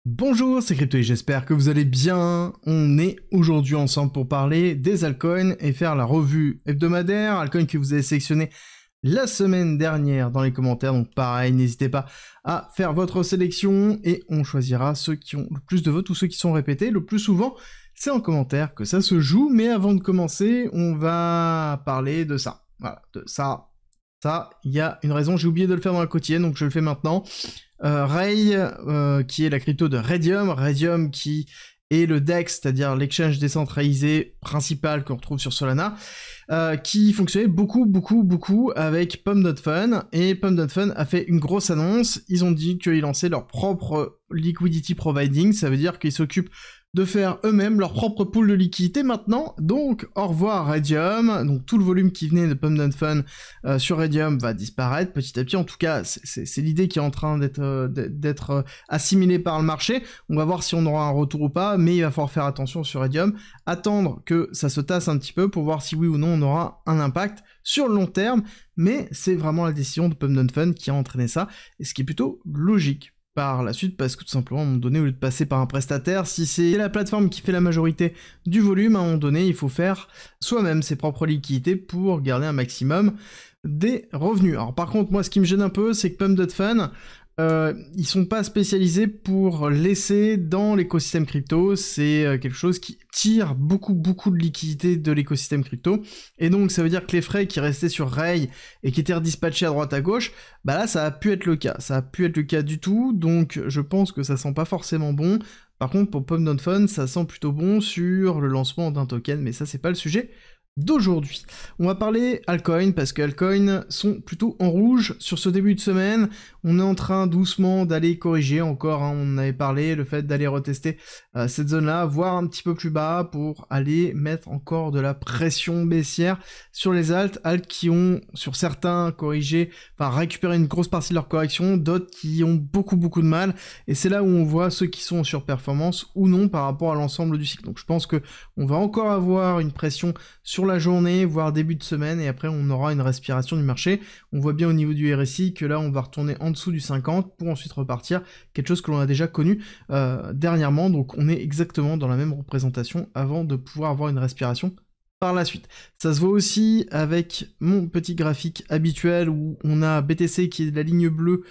Bonjour, c'est Crypto et j'espère que vous allez bien. On est aujourd'hui ensemble pour parler des altcoins et faire la revue hebdomadaire, altcoins que vous avez sélectionné la semaine dernière dans les commentaires. Donc pareil, n'hésitez pas à faire votre sélection et on choisira ceux qui ont le plus de votes ou ceux qui sont répétés. Le plus souvent, c'est en commentaire que ça se joue. Mais avant de commencer, on va parler de ça. Voilà, de ça. Ça, il y a une raison, j'ai oublié de le faire dans la quotidienne, donc je le fais maintenant. Ray, qui est la crypto de Raydium, Raydium qui est le DEX, c'est-à-dire l'exchange décentralisé principal qu'on retrouve sur Solana, qui fonctionnait beaucoup avec Pump.Fun, et Pump.Fun a fait une grosse annonce. Ils ont dit qu'ils lançaient leur propre liquidity providing, ça veut dire qu'ils s'occupent de faire eux-mêmes leur propre pool de liquidité maintenant. Donc au revoir Raydium. Donc tout le volume qui venait de Pump.Fun sur Raydium va disparaître petit à petit. En tout cas, c'est l'idée qui est en train d'être assimilée par le marché. On va voir si on aura un retour ou pas, mais il va falloir faire attention sur Raydium, attendre que ça se tasse un petit peu pour voir si oui ou non on aura un impact sur le long terme. Mais c'est vraiment la décision de Pump.Fun qui a entraîné ça, et ce qui est plutôt logique par la suite, parce que tout simplement, à un moment donné, au lieu de passer par un prestataire, si c'est la plateforme qui fait la majorité du volume, à un moment donné, il faut faire soi-même ses propres liquidités pour garder un maximum des revenus. Alors par contre, moi, ce qui me gêne un peu, c'est que Pump.Fun, ils sont pas spécialisés pour laisser dans l'écosystème crypto. C'est quelque chose qui tire beaucoup de liquidités de l'écosystème crypto, et donc ça veut dire que les frais qui restaient sur Ray et qui étaient redispatchés à droite à gauche, bah là ça a pu être le cas, ça a pu être le cas du tout, donc je pense que ça sent pas forcément bon. Par contre pour Pump.Fun, ça sent plutôt bon sur le lancement d'un token, mais ça c'est pas le sujet d'aujourd'hui. On va parler altcoin, parce que altcoins sont plutôt en rouge sur ce début de semaine. On est en train doucement d'aller corriger encore, hein, on avait parlé, le fait d'aller retester cette zone-là, voire un petit peu plus bas pour aller mettre encore de la pression baissière sur les alts qui ont, sur certains, corrigé, enfin récupéré une grosse partie de leur correction, d'autres qui ont beaucoup de mal, et c'est là où on voit ceux qui sont en surperformance ou non par rapport à l'ensemble du cycle. Donc je pense que on va encore avoir une pression sur la journée, voire début de semaine, et après on aura une respiration du marché. On voit bien au niveau du RSI que là on va retourner en dessous du 50 pour ensuite repartir, quelque chose que l'on a déjà connu dernièrement, donc on est exactement dans la même représentation avant de pouvoir avoir une respiration par la suite. Ça se voit aussi avec mon petit graphique habituel où on a BTC qui est de la ligne bleue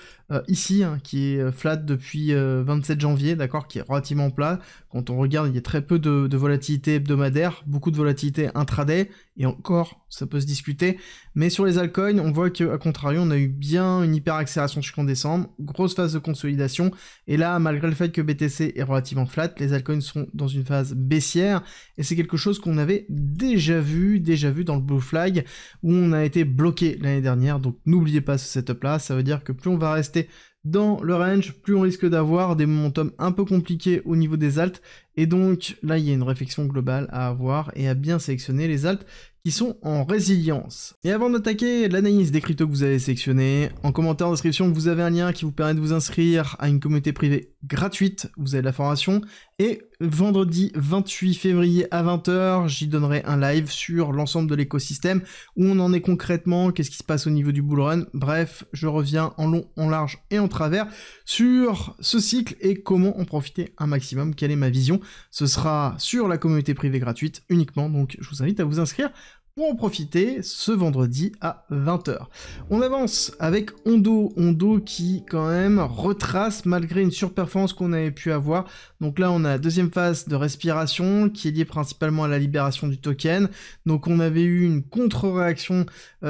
ici, hein, qui est flat depuis 27 janvier, d'accord, qui est relativement plat. Quand on regarde, il y a très peu de volatilité hebdomadaire, beaucoup de volatilité intraday, et encore, ça peut se discuter. Mais sur les altcoins, on voit qu'à contrario, on a eu bien une hyper accélération jusqu'en décembre, grosse phase de consolidation, et là, malgré le fait que BTC est relativement flat, les altcoins sont dans une phase baissière, et c'est quelque chose qu'on avait déjà vu dans le Blue Flag, où on a été bloqué l'année dernière. Donc n'oubliez pas ce setup là, ça veut dire que plus on va rester dans le range, plus on risque d'avoir des momentum un peu compliqués au niveau des alts, et donc là il y a une réflexion globale à avoir et à bien sélectionner les alts qui sont en résilience. Et avant d'attaquer l'analyse des cryptos que vous avez sélectionnés, en commentaire en description vous avez un lien qui vous permet de vous inscrire à une communauté privée gratuite, vous avez la formation, et vendredi 28 février à 20h, j'y donnerai un live sur l'ensemble de l'écosystème, où on en est concrètement, qu'est-ce qui se passe au niveau du bullrun, bref, je reviens en long, en large et en travers sur ce cycle et comment en profiter un maximum, quelle est ma vision. Ce sera sur la communauté privée gratuite uniquement, donc je vous invite à vous inscrire pour en profiter ce vendredi à 20h. On avance avec Ondo qui quand même retrace malgré une surperformance qu'on avait pu avoir. Donc là on a la deuxième phase de respiration qui est liée principalement à la libération du token. Donc on avait eu une contre-réaction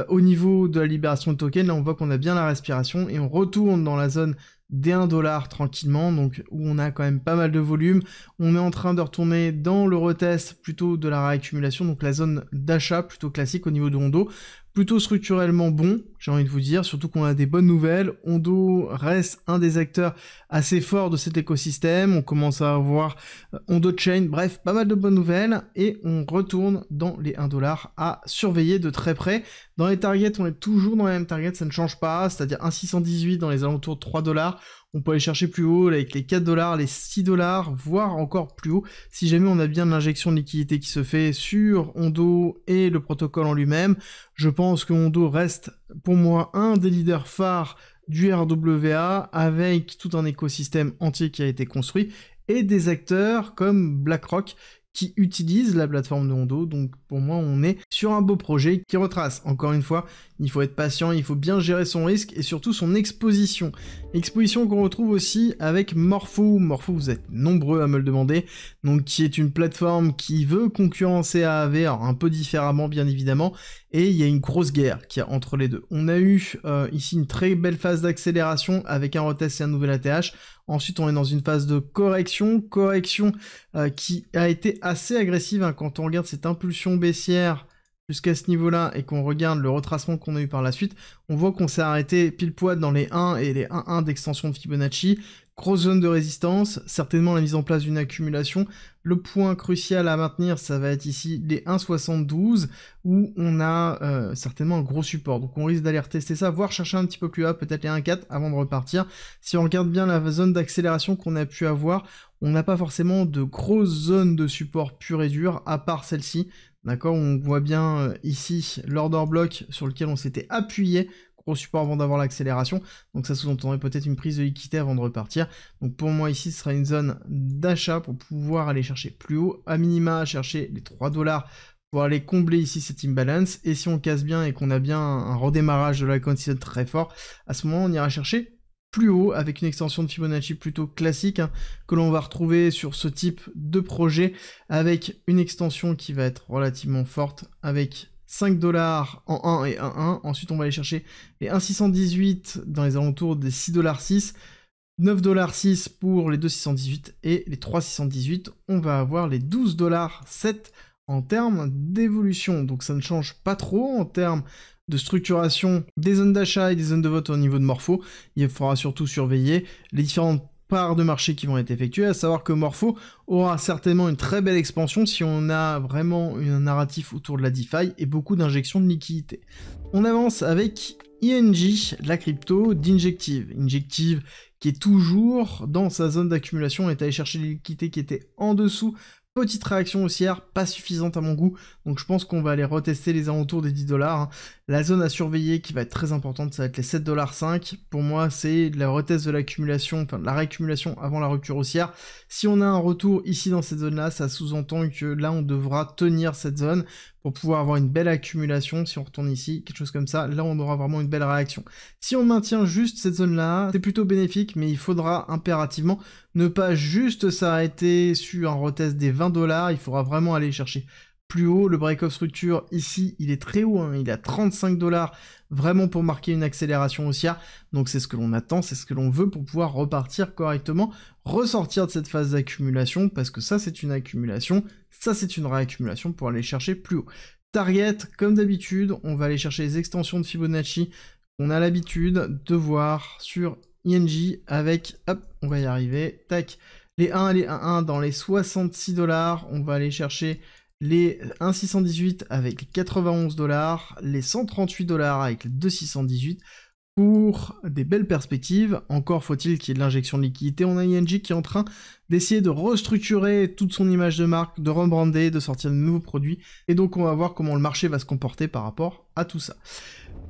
au niveau de la libération du token. Là on voit qu'on a bien la respiration et on retourne dans la zone des 1$ tranquillement, donc où on a quand même pas mal de volume. On est en train de retourner dans le retest plutôt de la réaccumulation, donc la zone d'achat plutôt classique au niveau de Ondo, plutôt structurellement bon, j'ai envie de vous dire, surtout qu'on a des bonnes nouvelles. Ondo reste un des acteurs assez forts de cet écosystème, on commence à avoir Ondo Chain, bref, pas mal de bonnes nouvelles, et on retourne dans les 1$ à surveiller de très près. Dans les targets, on est toujours dans les mêmes targets, ça ne change pas, c'est-à-dire 1,618 dans les alentours de 3$, on peut aller chercher plus haut, avec les 4$, les 6$, voire encore plus haut, si jamais on a bien l'injection de liquidité qui se fait sur Ondo et le protocole en lui-même. Je pense que Ondo reste, pour moi, un des leaders phares du RWA, avec tout un écosystème entier qui a été construit, et des acteurs comme BlackRock, qui utilisent la plateforme de Hondo. Donc pour moi, on est sur un beau projet qui retrace. Encore une fois, il faut être patient, il faut bien gérer son risque et surtout son exposition. Exposition qu'on retrouve aussi avec Morpho. Morpho, vous êtes nombreux à me le demander, donc qui est une plateforme qui veut concurrencer AAV, alors un peu différemment bien évidemment, et il y a une grosse guerre qui a entre les deux. On a eu ici une très belle phase d'accélération avec un retest et un nouvel ATH. Ensuite, on est dans une phase de correction qui a été assez agressive hein, quand on regarde cette impulsion baissière jusqu'à ce niveau-là et qu'on regarde le retracement qu'on a eu par la suite, on voit qu'on s'est arrêté pile poil dans les 1 et les 1-1 d'extension de Fibonacci. Grosse zone de résistance, certainement la mise en place d'une accumulation. Le point crucial à maintenir, ça va être ici les 1,72 où on a certainement un gros support. Donc on risque d'aller retester ça, voire chercher un petit peu plus bas, peut-être les 1,4 avant de repartir. Si on regarde bien la zone d'accélération qu'on a pu avoir, on n'a pas forcément de grosses zones de support pure et dure, à part celle-ci. D'accord, on voit bien ici l'order block sur lequel on s'était appuyé. Gros support avant d'avoir l'accélération, donc ça sous-entendrait peut-être une prise de liquidité avant de repartir. Donc pour moi ici ce sera une zone d'achat pour pouvoir aller chercher plus haut, à minima chercher les 3 $ pour aller combler ici cette imbalance, et si on casse bien et qu'on a bien un redémarrage de la coïncidence très fort, à ce moment on ira chercher plus haut avec une extension de Fibonacci plutôt classique hein, que l'on va retrouver sur ce type de projet, avec une extension qui va être relativement forte avec 5 $ en 1 et 1,1. Ensuite, on va aller chercher les 1,618 dans les alentours des 6,6 $, 9,6 $ pour les 2,618 et les 3,618. On va avoir les 12,7 $ en termes d'évolution. Donc ça ne change pas trop en termes de structuration des zones d'achat et des zones de vote au niveau de Morpho. Il faudra surtout surveiller les différentes parts de marché qui vont être effectuées, à savoir que Morpho aura certainement une très belle expansion si on a vraiment un narratif autour de la DeFi et beaucoup d'injections de liquidités. On avance avec INJ, la crypto d'Injective. Injective qui est toujours dans sa zone d'accumulation, est allé chercher les liquidités qui étaient en dessous. Petite réaction haussière, pas suffisante à mon goût, donc je pense qu'on va aller retester les alentours des 10 $. Hein. La zone à surveiller qui va être très importante, ça va être les 7,5 $. Pour moi, c'est la retest de l'accumulation, enfin de la réaccumulation avant la rupture haussière. Si on a un retour ici dans cette zone-là, ça sous-entend que là, on devra tenir cette zone pour pouvoir avoir une belle accumulation. Si on retourne ici, quelque chose comme ça, là, on aura vraiment une belle réaction. Si on maintient juste cette zone-là, c'est plutôt bénéfique, mais il faudra impérativement ne pas juste s'arrêter sur un retest des 20 $, il faudra vraiment aller chercher plus haut. Le break-off structure, ici, il est très haut, hein, il est à 35 $, vraiment pour marquer une accélération haussière. Donc c'est ce que l'on attend, c'est ce que l'on veut pour pouvoir repartir correctement, ressortir de cette phase d'accumulation, parce que ça, c'est une accumulation, ça, c'est une réaccumulation pour aller chercher plus haut. Target, comme d'habitude, on va aller chercher les extensions de Fibonacci qu'on a l'habitude de voir sur INJ avec, hop, on va y arriver, tac, les 1 et les 1,1 dans les 66 $, on va aller chercher les 1,618 avec les 91 $, les 138 $ avec les 2,618 pour des belles perspectives. Encore faut-il qu'il y ait de l'injection de liquidité. On a INJ qui est en train d'essayer de restructurer toute son image de marque, de rebrander, de sortir de nouveaux produits, et donc on va voir comment le marché va se comporter par rapport à tout ça.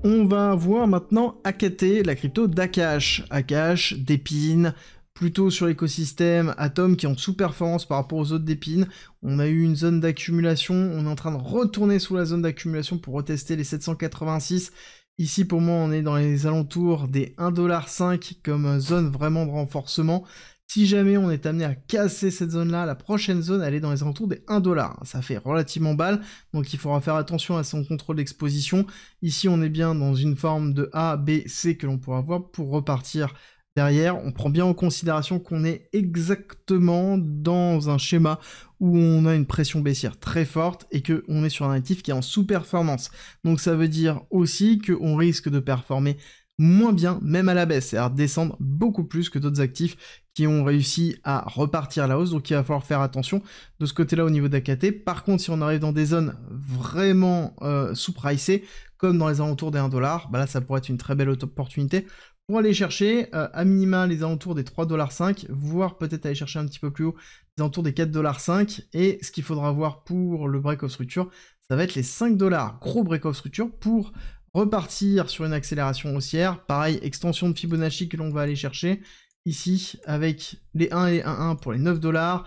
On va voir maintenant AKT, la crypto d'Akash. Akash, d'Epine, plutôt sur l'écosystème Atom qui est en sous-performance par rapport aux autres d'Epine. On a eu une zone d'accumulation, on est en train de retourner sous la zone d'accumulation pour retester les 786. Ici pour moi on est dans les alentours des 1,5 $ comme zone vraiment de renforcement. Si jamais on est amené à casser cette zone-là, la prochaine zone, elle est dans les alentours des 1 $. Ça fait relativement balle, donc il faudra faire attention à son contrôle d'exposition. Ici, on est bien dans une forme de A, B, C que l'on pourra voir pour repartir derrière. On prend bien en considération qu'on est exactement dans un schéma où on a une pression baissière très forte et qu'on est sur un actif qui est en sous-performance. Donc ça veut dire aussi qu'on risque de performer moins bien, même à la baisse, c'est-à-dire descendre beaucoup plus que d'autres actifs qui ont réussi à repartir à la hausse, donc il va falloir faire attention de ce côté-là au niveau d'AKT. Par contre, si on arrive dans des zones vraiment sous-pricées, comme dans les alentours des 1 $, bah là ça pourrait être une très belle opportunité pour aller chercher à minima les alentours des 3,5 $, voire peut-être aller chercher un petit peu plus haut, les alentours des 4,5 $, et ce qu'il faudra voir pour le break of structure, ça va être les 5 $, gros break of structure, pour repartir sur une accélération haussière. Pareil, extension de Fibonacci que l'on va aller chercher ici avec les 1 et les 1,1 pour les 9 $,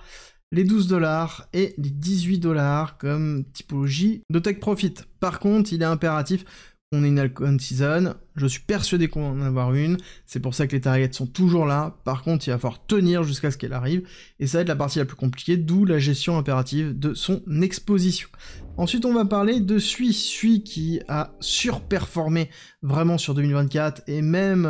les 12 $ et les 18 $ comme typologie de take profit. Par contre, il est impératif qu'on ait une altcoin season. Je suis persuadé qu'on va en avoir une. C'est pour ça que les targets sont toujours là. Par contre, il va falloir tenir jusqu'à ce qu'elle arrive. Et ça va être la partie la plus compliquée, d'où la gestion impérative de son exposition. Ensuite, on va parler de Sui qui a surperformé vraiment sur 2024 et même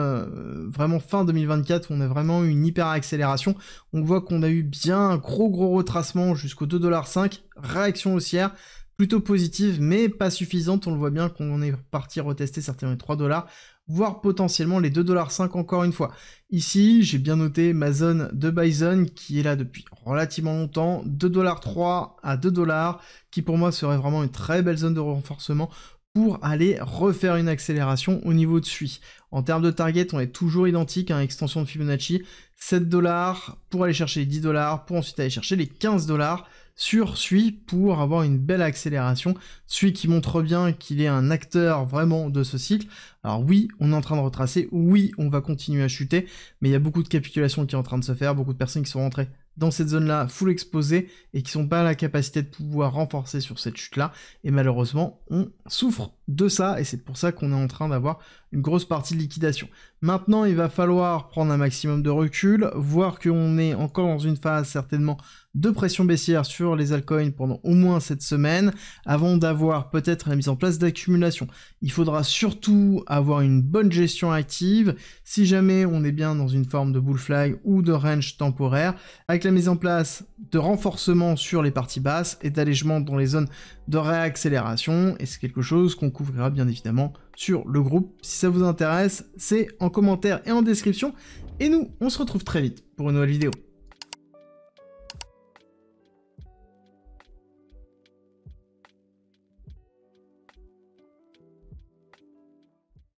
vraiment fin 2024 où on a vraiment eu une hyper accélération. On voit qu'on a eu bien un gros retracement jusqu'au 2,5 $, réaction haussière plutôt positive mais pas suffisante. On le voit bien qu'on est parti retester certainement les 3 $, voire potentiellement les 2,5 $ encore une fois. Ici, j'ai bien noté ma zone de buy zone qui est là depuis relativement longtemps, 2,3 $ à 2 $, qui pour moi serait vraiment une très belle zone de renforcement pour aller refaire une accélération au niveau de Sui. En termes de target, on est toujours identique, hein, extension de Fibonacci, 7 $ pour aller chercher les 10 $, pour ensuite aller chercher les 15 $ sur Sui pour avoir une belle accélération. Sui qui montre bien qu'il est un acteur vraiment de ce cycle. Alors oui, on est en train de retracer, oui, on va continuer à chuter, mais il y a beaucoup de capitulation qui est en train de se faire, beaucoup de personnes qui sont rentrées dans cette zone-là full exposée et qui sont pas à la capacité de pouvoir renforcer sur cette chute-là. Et malheureusement, on souffre de ça et c'est pour ça qu'on est en train d'avoir une grosse partie de liquidation. Maintenant, il va falloir prendre un maximum de recul, voir qu'on est encore dans une phase certainement de pression baissière sur les altcoins pendant au moins cette semaine, avant d'avoir peut-être la mise en place d'accumulation. Il faudra surtout avoir une bonne gestion active, si jamais on est bien dans une forme de bull flag ou de range temporaire, avec la mise en place de renforcement sur les parties basses et d'allègement dans les zones de réaccélération, et c'est quelque chose qu'on couvrira bien évidemment sur le groupe. Si ça vous intéresse, c'est en commentaire et en description, et nous, on se retrouve très vite pour une nouvelle vidéo.